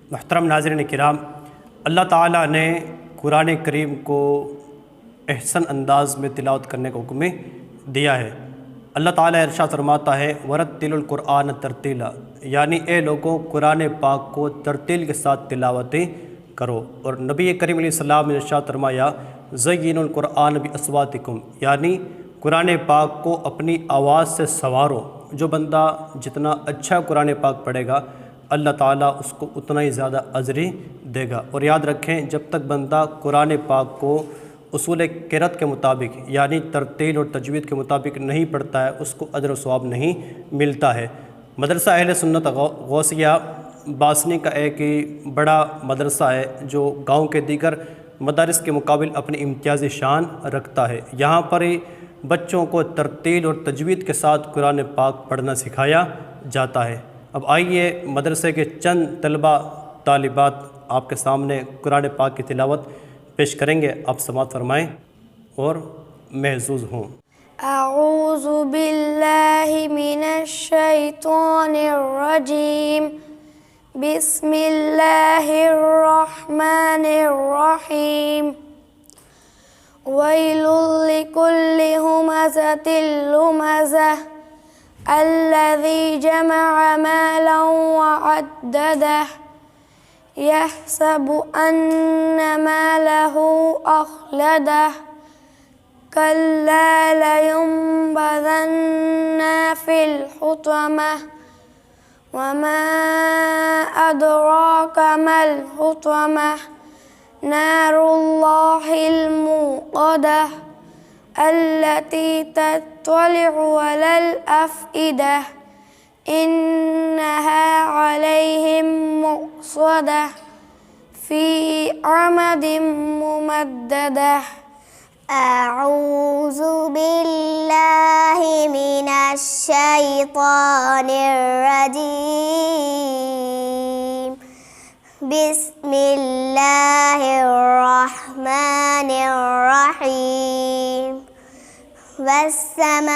मुहतरम नाज़रीन किराम, अल्लाह ताला ने कुरान करीम को एहसन अंदाज में तिलावत करने का हुक्म दिया है। अल्लाह ताला इरशाद फरमाता है वरत्तिलुल कुरआन तरतीला, यानी ए लोगों कुरान पाक को तरतील के साथ तिलावतें करो। और नबी करीम अलैहिस्सलाम ने इरशाद फरमाया ज़य्यिनुल कुरआन बि अस्वातिकुम, यानी कुरान पाक को अपनी आवाज़ से संवारो। जो बंदा जितना अच्छा कुरान पाक पढ़ेगा अल्लाह ताला उसको उतना ही ज़्यादा अजरी देगा। और याद रखें, जब तक बंदा कुरान पाक को उसूल क़िरात के मुताबिक यानी तरतील और तजवीद के मुताबिक नहीं पढ़ता है उसको अजर व सवाब नहीं मिलता है। मदरसा अहले सुन्नत गौसिया बासनी का एक ही बड़ा मदरसा है जो गाँव के दीगर मदारिस के मुकाबिल अपनी इम्तियाज़ी शान रखता है। यहाँ पर बच्चों को तरतील और तजवीद के साथ कुरान पाक पढ़ना सिखाया जाता है। अब आइए मदरसे के चंद तलबा तालिबात आपके सामने कुरान पाक की तिलावत पेश करेंगे। आप समाअत फरमाएँ और महजूज़ हों। अऊज़ु बिल्लाहि मिनश शैतानिर रजीम, बिस्मिल्लाहिर रहमानिर रहीम। वैलुल लिकुल्लि हुमज़तिल लुमज़ह अल्लज़ी जमअ मालन वअद्ददह यहसबु अन्न मालहु अख़लदह कल्ला लयुंबज़न्ना फिल हुतमह वमा अदराक मल हुतमह नारुल्लाहिल मूक़दह अल्लती तत्तलिउ अलल अफ़इदह इन्नहा अलैहिम मुक़स्सदह फ़ी अमदिम मुमद्ददह। अऊज़ु बिल्लाहि मिनश शैतानिर रजीम, बिस्मिल्लाहिर रहमानिर रहीम। वस्समाइ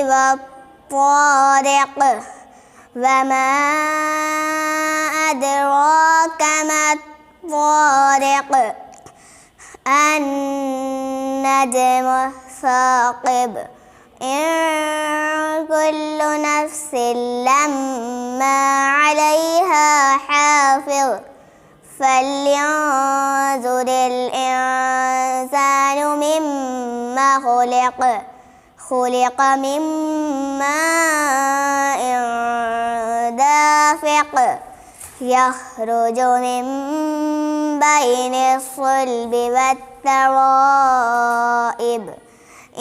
वत्तारिक़ वमा अदराक मत्तारिक़ अन्नज्मु साक़िब इन कुल्लु नफ्सिन लम्मा अलैहा हाफ़िज़ फल्यंज़ुरिल इंसानु मिम्मा खुलिक़ मिन माइन दाफ़िक़ यख़रुजु मिन बैनिस सुल्बि वत्तराइब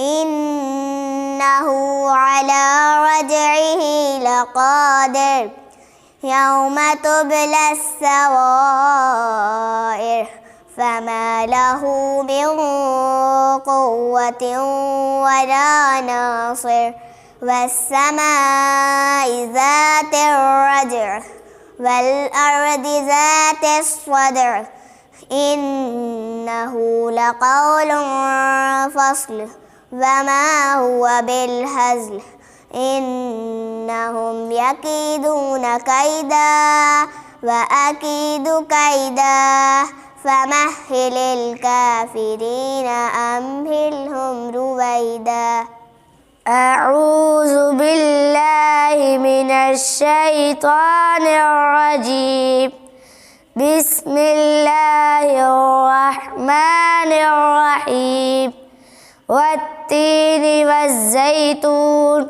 इन्नहु अला रज्इही लक़ादिर यौम तुबलस सराइर फमा लहू मिन क़ुव्वतिन वला नासिर वस्समाइ ज़ातिर रज्अ वल अर्दि ज़ातिस सद्र इन्नहु लक़ौलुन फ़स्ल वमा हुवा बिलहज़्ल इन्नहुम यकीदून कैदा व अकीदु कैदा फमह्हिलिल काफ़िरीन अम्हिलहुम रुवैदा। अऊज़ु बिल्लाहि मिनश शैतानिर रजीम, बिस्मिल्लाहिर रहमानिर रहीम। वत्तीनि वज़्ज़ैतून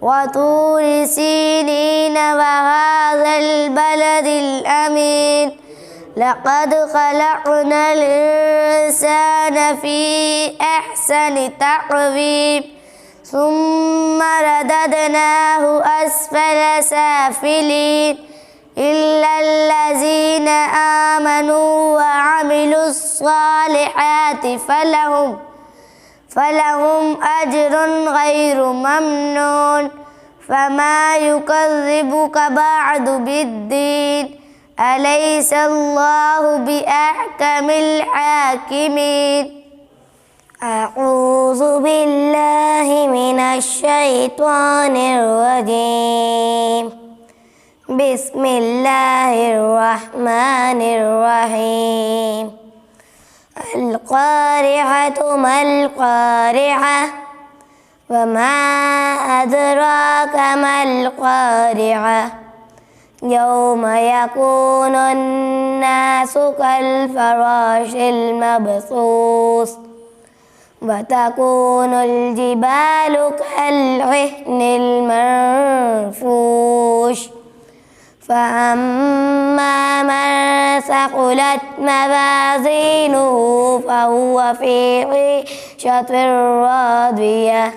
वतूरि सीनीन वहाज़ल बलदिल अमीन लक़द ख़लक़नल इंसान फ़ी अहसनि तक़वीम सुम्मा रददनाहु अस्फ़ल साफ़िलीन इल्लल्लज़ीना आमनू व अमिलुस्सालिहाति फलहुम अज्रुन गैरु ममनून फमा युकज़्ज़िबुका बअदु बिद्दीन अलैहिस्सलाहु बिअहकमिल हाकिमीन। अऊज़ु बिल्लाहि मिनश शैतानिर रजीम, بسم الله الرحمن الرحيم القارعة ما القارعة وما أدراك ما القارعة يوم يكون الناس كالفراش المبثوث وتكون الجبال كالعهن المنفوش فأما من ثقلت موازينه فهو في عيشة راضية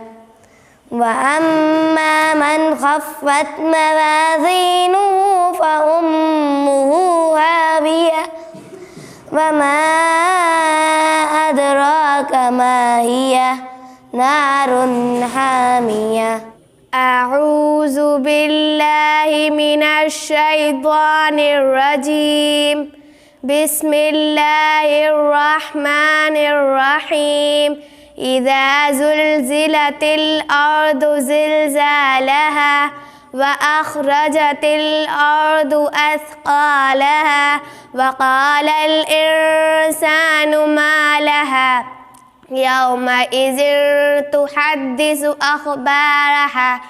وأما من خفت موازينه فأمه هاوية وما أدراك ما هي نار حامية أعوذ بالله من الشيطان الرجيم بسم الله الرحمن الرحيم إذا زلزلت الأرض زلزالها وأخرجت الأرض أثقالها وقال الإنسان ما لها يومئذ تحدث أخبارها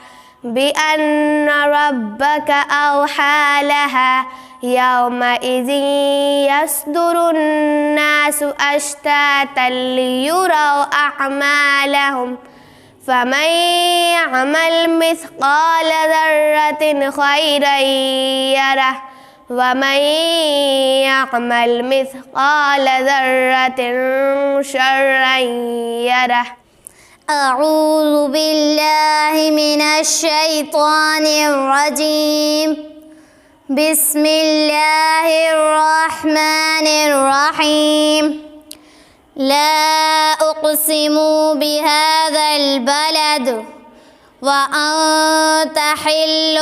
بأن ربك أوحى لها يومئذ يصدر الناس أشتاتا ليروا أعمالهم فمن يعمل مثقال ذرة خيرا يره ومن يعمل مثقال ذرة شرا يره أعوذ بالله من الشيطان الرجيم بسم الله الرحمن الرحيم لا أقسم بهذا البلد وأنت حل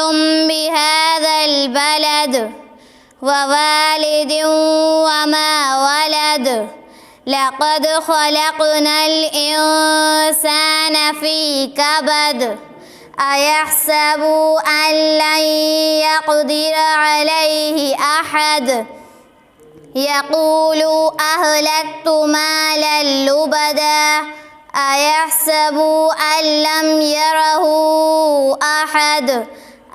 بهذا البلد ووالد وما ولد لقد خلقنا الإنسان في كبد أيحسب أن لن يقدر عليه أحد يقول أهلكت مالا لبدا أيحسب أن لم يره أحد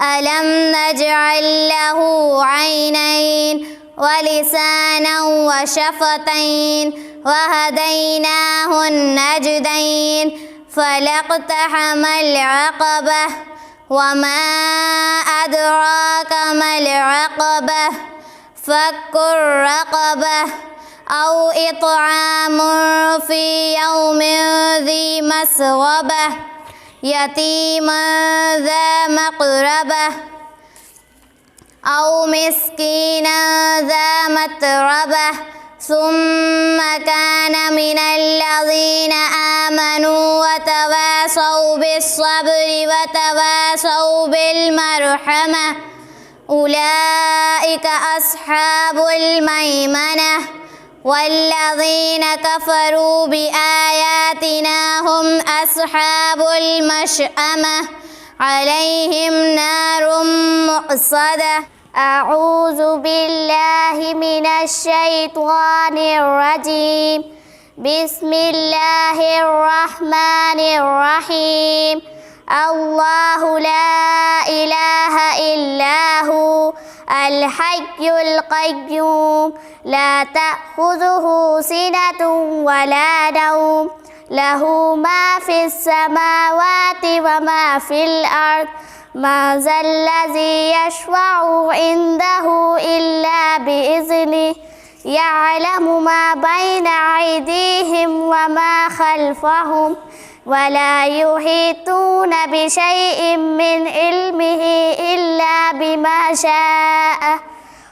ألم نجعل له عينين ولسانا وشفتين وهديناه النجدين فلاقتحم العقبة وما أدراك ما العقبة فك الرقبة أو إطعام في يوم ذي مسغبة يتيما ذا مقربة أو مسكينا ذا متربة ثم كان من الذين آمنوا وتواصوا بالصبر وتواصوا بالمرحمة أولئك أصحاب الميمنة والذين كفروا بآياتنا هم أصحاب المشأمة عليهم نار مؤصدة أعوذ بالله من الشيطان الرجيم بسم الله الرحمن الرحيم الله لا إله إلا هو الحي القيوم لا تأخذه سنة ولا نوم له ما في السماوات وما في الأرض ما ذا الذي يشفع عنده إلا بإذنه يعلم ما بين أيديهم وما خلفهم ولا يحيطون بشيء من علمه إلا بما شاء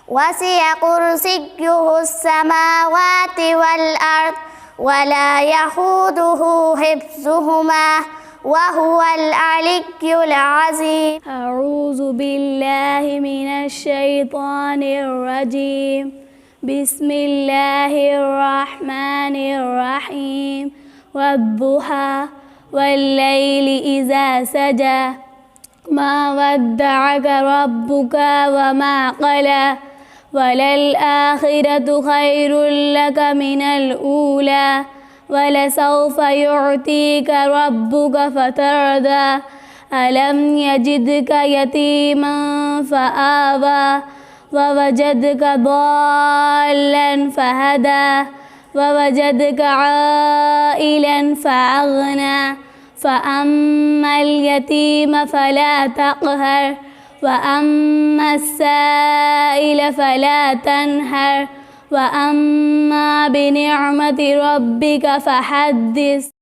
وسع كرسيه السماوات والأرض ولا يحوده حفظهما وهو العلي العظيم أعوذ بالله من الشيطان الرجيم بسم الله الرحمن الرحيم والضحى والليل إذا سجى ما ودعك ربك وما قلى وللآخرة خير لك من الأولى ولسوف يعطيك ربك فترضى ألم يجدك يتيما فآوى ووجدك ضالا فهدى ووجدك عائلا فأغنى فأما اليتيم فلا تقهر وأما السائل فلا تنهر وأما بنعمة ربك فحدث